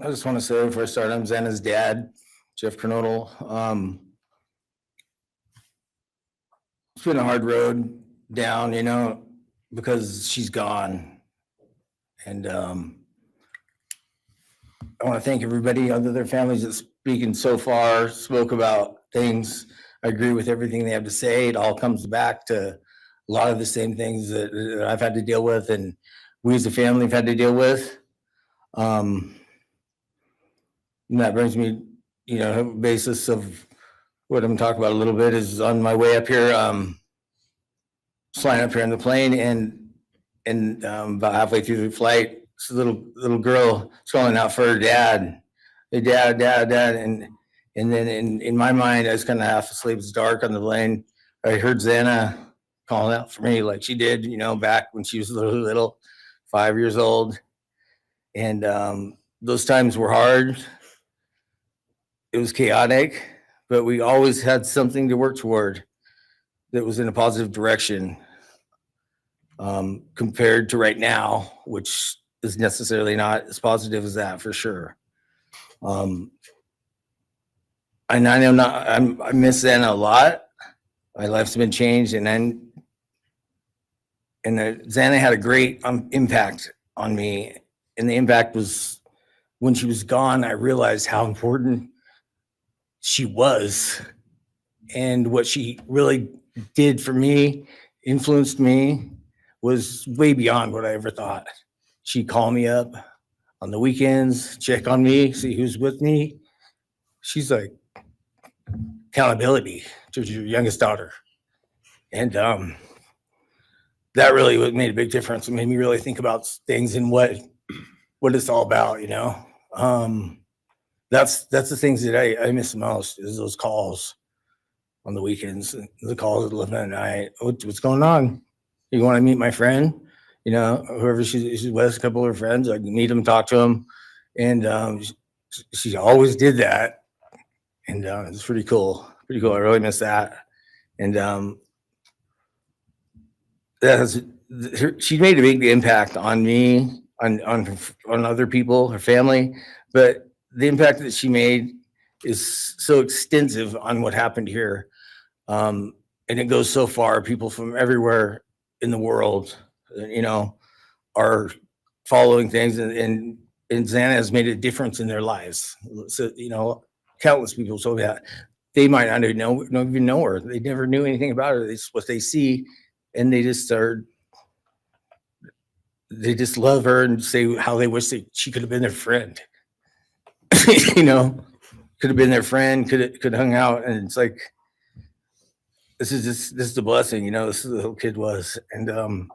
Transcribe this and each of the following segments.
I just want to say before I start, I'm Xana's dad, Jeff Kernodle. It's been a hard road down, because she's gone. And I want to thank everybody, other their families that's speaking so far, spoke about things. I agree with everything they have to say. It all comes back to a lot of the same things that I've had to deal with and we as a family have had to deal with. And that brings me, basis of what I'm talking about a little bit is on my way up here, flying up here in the plane and about halfway through the flight, this little girl is calling out for her dad. Hey, dad. And then in my mind, I was kind of half asleep. It's dark on the plane. I heard Xana calling out for me like she did, back when she was little, 5 years old. And those times were hard. It was chaotic, but we always had something to work toward that was in a positive direction, compared to right now, which is necessarily not as positive as that for sure. And I know I miss Xana a lot. My life's been changed, and Xana had a great impact on me. And the impact was when she was gone, I realized how important she was and what she really did for me, influenced me, was way beyond what I ever thought. She'd call me up on the weekends, check on me, see who's with me. She's like accountability to your youngest daughter. And that really made a big difference. It made me really think about things and what it's all about, That's the things that I miss the most is those calls on the weekends, the calls at 11 at night. What's going on? You want to meet my friend? Whoever she's with, a couple of her friends, I can meet them, talk to them. And she always did that. And it's pretty cool. Pretty cool. I really miss that. And she made a big impact on me, on other people, her family. But the impact that she made is so extensive on what happened here. And it goes so far. People from everywhere in the world, are following things, and Xana has made a difference in their lives. So, countless people told me that they might not even know her. They never knew anything about her. It's what they see, and they just love her and say how they wish that she could have been their friend. Could have been their friend, could have hung out, and it's like, this is a blessing, this is the whole kid was, and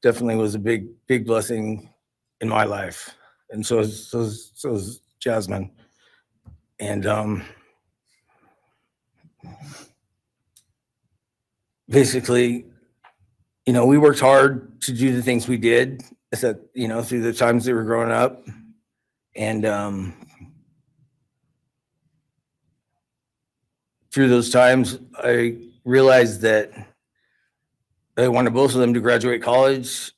definitely was a big blessing in my life, and so is Jasmine, and basically, we worked hard to do the things we did, through the times they were growing up, and through those times, I realized that I wanted both of them to graduate college,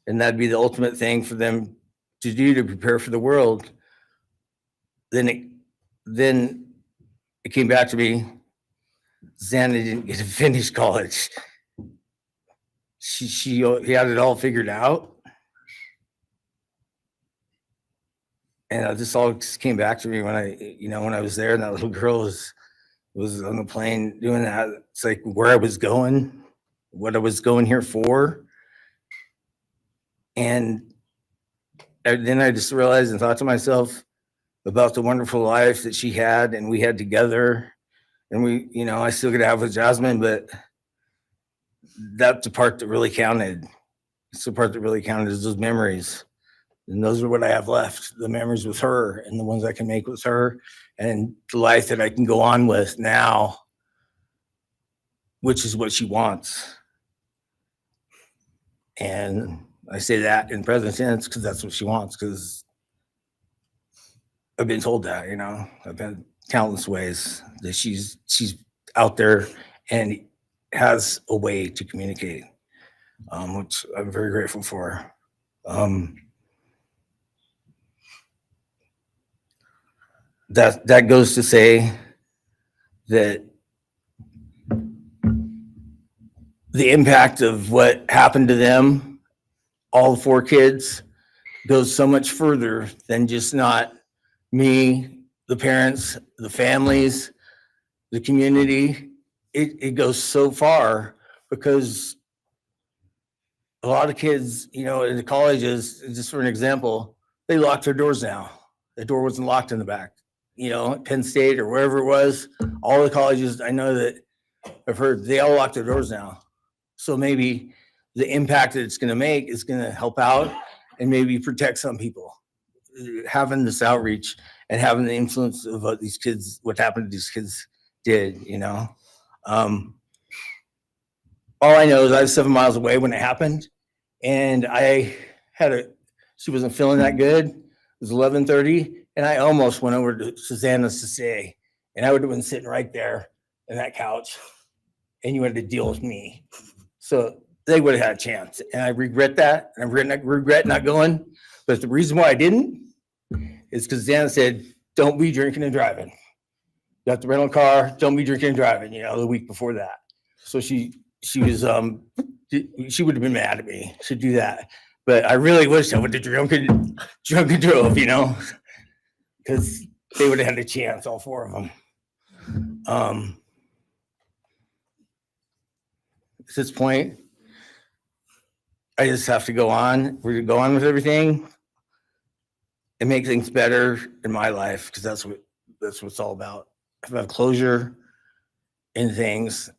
and that'd be the ultimate thing for them to do to prepare for the world. Then it came back to me. Xana didn't get to finish college. He had it all figured out, and this all just came back to me when I was there, and that little girl was on the plane doing that. It's like where I was going, what I was going here for. And then I just realized and thought to myself about the wonderful life that she had and we had together. And I still get to have with Jasmine, but that's the part that really counted. It's the part that really counted is those memories. And those are what I have left, the memories with her and the ones I can make with her and the life that I can go on with now, which is what she wants. And I say that in present tense because that's what she wants, because I've been told that, I've been countless ways that she's out there and has a way to communicate, which I'm very grateful for. that goes to say that the impact of what happened to them, all 4 kids, goes so much further than just not me, the parents, the families, the community. It goes so far because a lot of kids, you know, in the colleges, just for an example, they lock their doors now. The door wasn't locked in the back. You know, at Penn State or wherever it was, all the colleges I know that I've heard, they all lock their doors now. So maybe the impact that it's going to make is going to help out and maybe protect some people. Having this outreach and having the influence of what these kids, what happened to these kids did, you know. All I know is I was 7 miles away when it happened, and she wasn't feeling that good. It was 11:30, and I almost went over to Susanna's to say, and I would have been sitting right there in that couch, and you had to deal with me. So they would have had a chance, and I regret that, and I regret not going. But the reason why I didn't is because Xana said, "Don't be drinking and driving. You got the rental car. Don't be drinking and driving." You know, the week before that, so she was she would have been mad at me to do that. But I really wish I would have drunk and drove, you know, because they would have had a chance, all 4 of them. At this point, I just have to go on. We're going to go on with everything and make things better in my life, because that's what it's all about. If I have closure in things,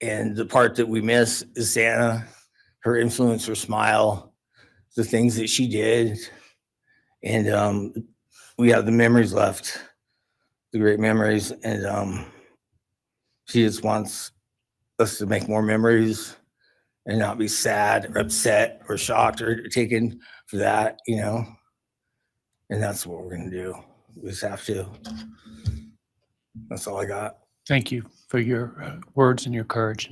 and the part that we miss is Xana, her influence, her smile, the things that she did, and we have the memories left, the great memories, and she just wants us to make more memories and not be sad or upset or shocked or taken for that, you know. And that's what we're going to do. We just have to. That's all I got. Thank you for your words and your courage.